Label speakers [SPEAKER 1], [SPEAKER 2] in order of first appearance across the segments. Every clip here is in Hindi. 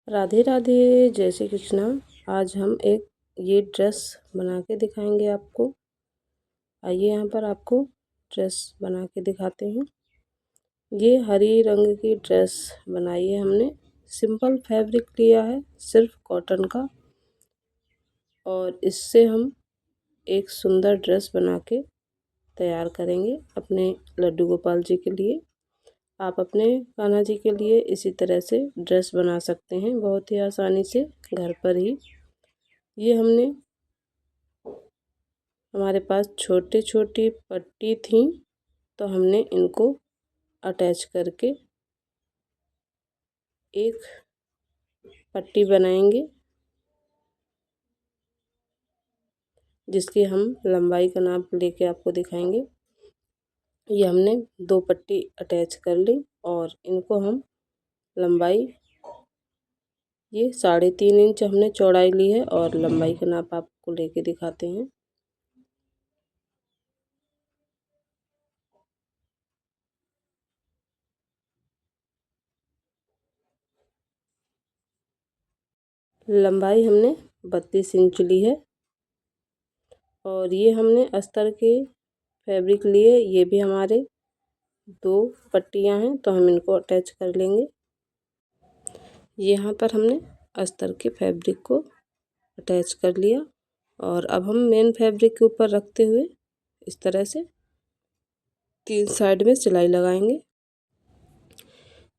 [SPEAKER 1] राधे राधे, जय श्री कृष्णा। आज हम एक ये ड्रेस बना के दिखाएंगे आपको। आइए यहाँ पर आपको ड्रेस बना के दिखाते हैं। ये हरी रंग की ड्रेस बनाई है हमने। सिंपल फैब्रिक लिया है, सिर्फ कॉटन का, और इससे हम एक सुंदर ड्रेस बना के तैयार करेंगे अपने लड्डू गोपाल जी के लिए। आप अपने कान्हा जी के लिए इसी तरह से ड्रेस बना सकते हैं बहुत ही आसानी से घर पर ही। ये हमने हमारे पास छोटी छोटी पट्टी थी, तो हमने इनको अटैच करके एक पट्टी बनाएंगे, जिसकी हम लंबाई का नाप लेके आपको दिखाएंगे। ये हमने 2 पट्टी अटैच कर ली और इनको हम लंबाई, ये 3.5 इंच हमने चौड़ाई ली है और लंबाई का नाप आपको लेके दिखाते हैं। लंबाई हमने 32 इंच ली है और ये हमने अस्तर के फैब्रिक लिए। ये भी हमारे 2 पट्टियाँ हैं, तो हम इनको अटैच कर लेंगे। यहाँ पर हमने अस्तर के फैब्रिक को अटैच कर लिया और अब हम मेन फैब्रिक के ऊपर रखते हुए इस तरह से 3 साइड में सिलाई लगाएंगे।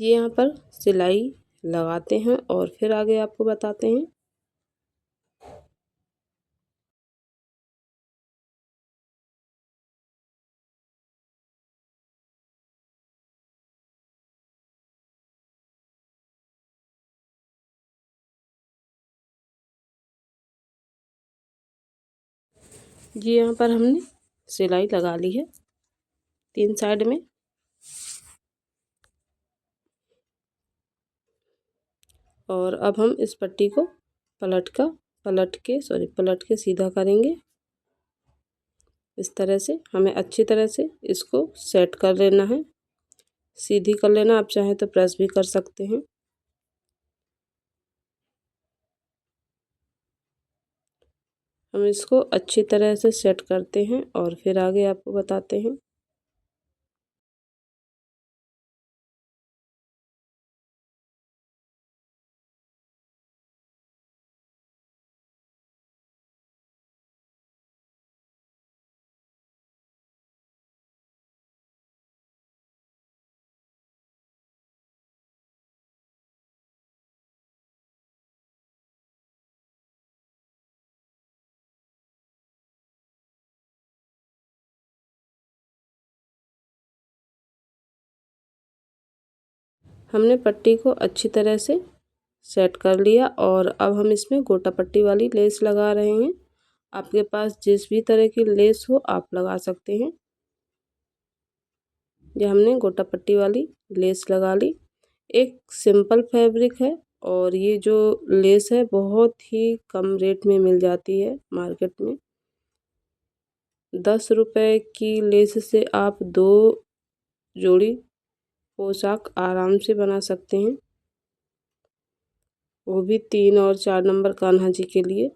[SPEAKER 1] ये यहाँ पर सिलाई लगाते हैं और फिर आगे आपको बताते हैं। ये यहाँ पर हमने सिलाई लगा ली है 3 साइड में। और अब हम इस पट्टी को पलट के सीधा करेंगे। इस तरह से हमें अच्छी तरह से इसको सेट कर लेना है, सीधी कर लेना। आप चाहें तो प्रेस भी कर सकते हैं। हम इसको अच्छी तरह से सेट करते हैं और फिर आगे आपको बताते हैं। हमने पट्टी को अच्छी तरह से सेट कर लिया और अब हम इसमें गोटा पट्टी वाली लेस लगा रहे हैं। आपके पास जिस भी तरह की लेस हो आप लगा सकते हैं। ये हमने गोटा पट्टी वाली लेस लगा ली। एक सिंपल फैब्रिक है और ये जो लेस है बहुत ही कम रेट में मिल जाती है मार्केट में। 10 रुपए की लेस से आप 2 जोड़ी पोशाक आराम से बना सकते हैं, वो भी 3 और 4 नंबर कान्हा जी के लिए।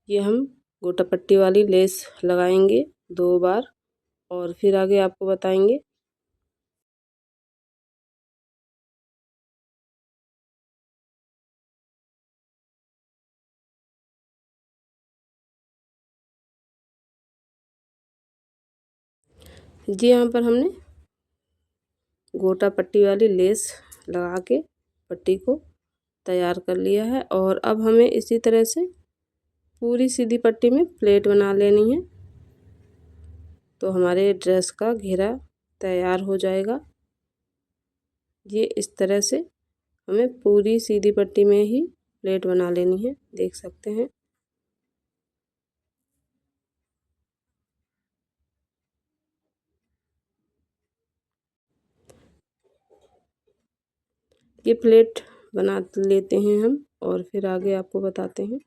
[SPEAKER 1] ये हम गोटा पट्टी वाली लेस लगाएंगे 2 बार और फिर आगे आपको बताएंगे। जी, यहाँ पर हमने गोटा पट्टी वाली लेस लगा के पट्टी को तैयार कर लिया है और अब हमें इसी तरह से पूरी सीधी पट्टी में प्लेट बना लेनी है, तो हमारे ड्रेस का घेरा तैयार हो जाएगा। ये इस तरह से हमें पूरी सीधी पट्टी में ही प्लेट बना लेनी है, देख सकते हैं। ये प्लेट बना लेते हैं हम और फिर आगे आपको बताते हैं।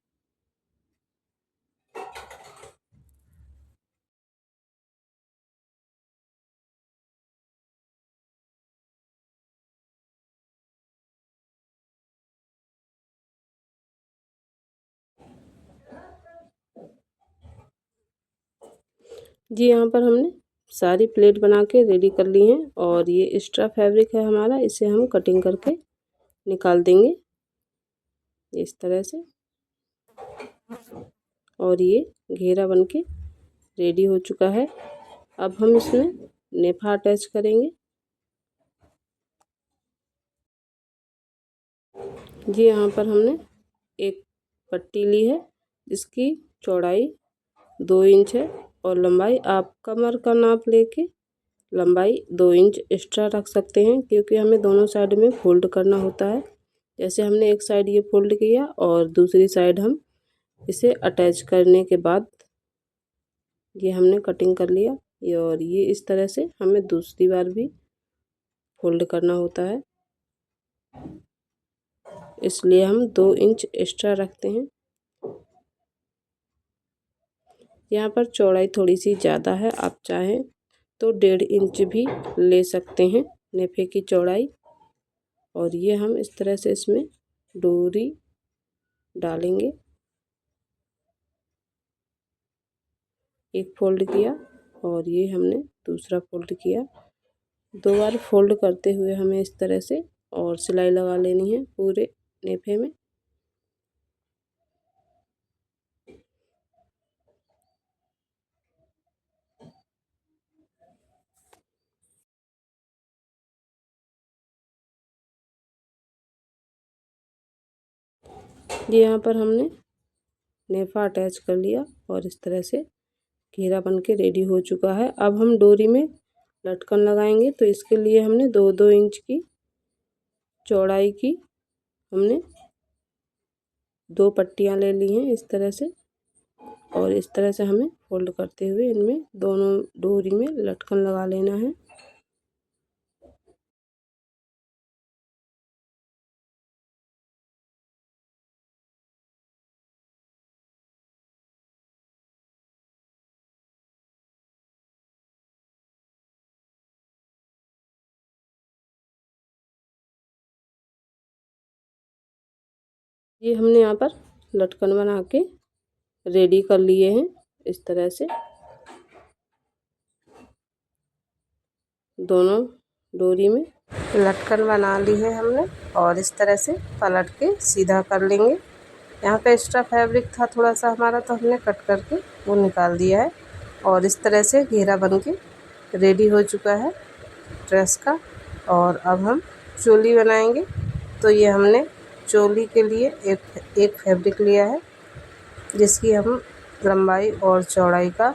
[SPEAKER 1] जी यहाँ पर हमने सारी प्लेट बना के रेडी कर ली हैं और ये एक्स्ट्रा फैब्रिक है हमारा, इसे हम कटिंग करके निकाल देंगे इस तरह से। और ये घेरा बनके रेडी हो चुका है। अब हम इसमें नेफा अटैच करेंगे। जी यहाँ पर हमने एक पट्टी ली है जिसकी चौड़ाई 2 इंच है और लंबाई आप कमर का नाप लेके लंबाई 2 इंच एक्स्ट्रा रख सकते हैं, क्योंकि हमें दोनों साइड में फोल्ड करना होता है। जैसे हमने एक साइड ये फोल्ड किया और दूसरी साइड हम इसे अटैच करने के बाद ये हमने कटिंग कर लिया। और ये इस तरह से हमें दूसरी बार भी फोल्ड करना होता है, इसलिए हम 2 इंच एक्स्ट्रा रखते हैं। यहाँ पर चौड़ाई थोड़ी सी ज़्यादा है, आप चाहें तो 1.5 इंच भी ले सकते हैं नेफे की चौड़ाई। और ये हम इस तरह से इसमें डोरी डालेंगे। एक फोल्ड किया और ये हमने दूसरा फोल्ड किया। 2 बार फोल्ड करते हुए हमें इस तरह से और सिलाई लगा लेनी है पूरे नेफे में। ये यहाँ पर हमने नेफा अटैच कर लिया और इस तरह से घेरा बन के रेडी हो चुका है। अब हम डोरी में लटकन लगाएंगे, तो इसके लिए हमने 2-2 इंच की चौड़ाई की हमने 2 पट्टियाँ ले ली हैं इस तरह से। और इस तरह से हमें फोल्ड करते हुए इनमें दोनों डोरी में लटकन लगा लेना है। ये हमने यहाँ पर लटकन बना के रेडी कर लिए हैं इस तरह से। दोनों डोरी में लटकन बना ली है हमने और इस तरह से पलट के सीधा कर लेंगे। यहाँ पे एक्स्ट्रा फैब्रिक था थोड़ा सा हमारा, तो हमने कट करके वो निकाल दिया है। और इस तरह से घेरा बन के रेडी हो चुका है ड्रेस का। और अब हम चोली बनाएंगे। तो ये हमने चोली के लिए एक फैब्रिक लिया है जिसकी हम लंबाई और चौड़ाई का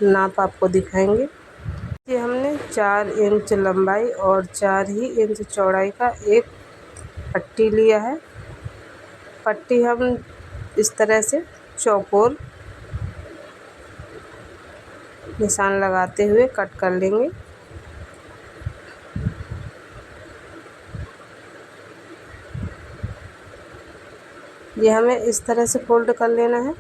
[SPEAKER 1] नाप आपको दिखाएंगे। ये हमने 4 इंच लंबाई और 4 ही इंच चौड़ाई का एक पट्टी लिया है। पट्टी हम इस तरह से चौकोर निशान लगाते हुए कट कर लेंगे। ये हमें इस तरह से फोल्ड कर लेना है।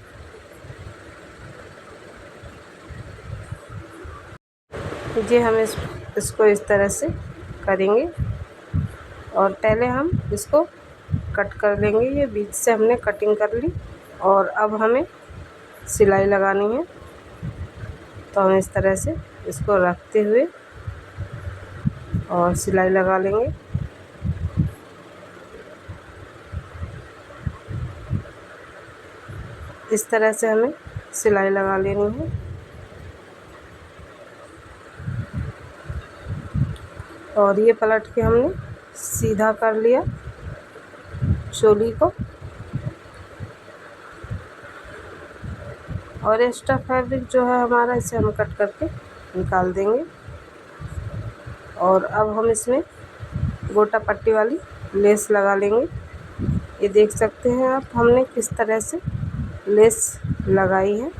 [SPEAKER 1] ये हम इसको इस तरह से करेंगे और पहले हम इसको कट कर लेंगे। ये बीच से हमने कटिंग कर ली और अब हमें सिलाई लगानी है। तो हम इस तरह से इसको रखते हुए और सिलाई लगा लेंगे। इस तरह से हमें सिलाई लगा लेनी है। और ये पलट के हमने सीधा कर लिया चोली को। और एक्स्ट्रा फैब्रिक जो है हमारा, इसे हम कट करके निकाल देंगे। और अब हम इसमें गोटा पट्टी वाली लेस लगा लेंगे। ये देख सकते हैं आप हमने किस तरह से लेस लगाई है।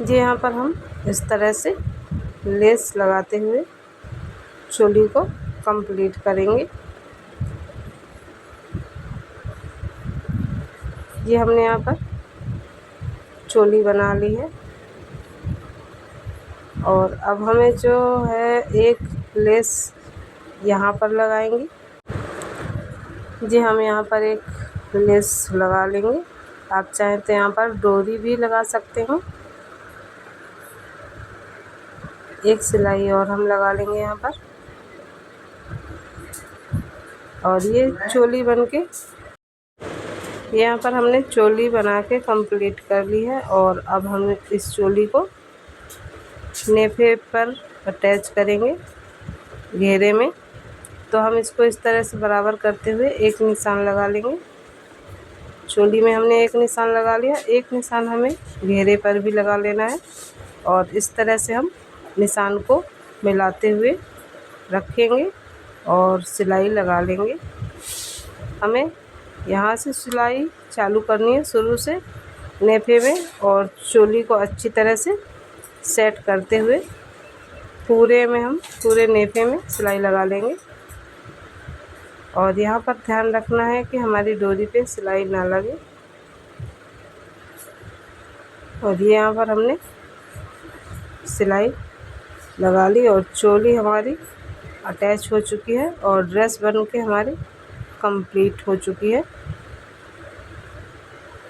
[SPEAKER 1] जी यहाँ पर हम इस तरह से लेस लगाते हुए चोली को कंप्लीट करेंगे। ये हमने यहाँ पर चोली बना ली है और अब हमें जो है एक लेस यहाँ पर लगाएंगे। जी हम यहाँ पर एक लेस लगा लेंगे। आप चाहें तो यहाँ पर डोरी भी लगा सकते हो। एक सिलाई और हम लगा लेंगे यहाँ पर और ये चोली बनके यहाँ पर हमने चोली बना के कंप्लीट कर ली है। और अब हम इस चोली को नेफे पर अटैच करेंगे घेरे में। तो हम इसको इस तरह से बराबर करते हुए एक निशान लगा लेंगे। चोली में हमने एक निशान लगा लिया, एक निशान हमें घेरे पर भी लगा लेना है और इस तरह से हम निशान को मिलाते हुए रखेंगे और सिलाई लगा लेंगे। हमें यहाँ से सिलाई चालू करनी है शुरू से नेफे में और चोली को अच्छी तरह से सेट करते हुए पूरे नेफे में सिलाई लगा लेंगे। और यहाँ पर ध्यान रखना है कि हमारी डोरी पे सिलाई ना लगे। और ये यहाँ पर हमने सिलाई लगा ली और चोली हमारी अटैच हो चुकी है और ड्रेस बन के हमारी कंप्लीट हो चुकी है।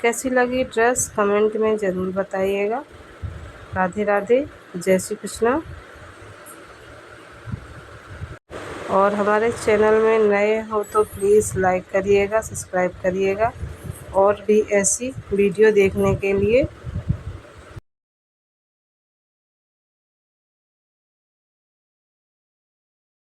[SPEAKER 1] कैसी लगी ड्रेस कमेंट में ज़रूर बताइएगा। राधे राधे, जय श्री कृष्णा। और हमारे चैनल में नए हो तो प्लीज़ लाइक करिएगा, सब्सक्राइब करिएगा और भी ऐसी वीडियो देखने के लिए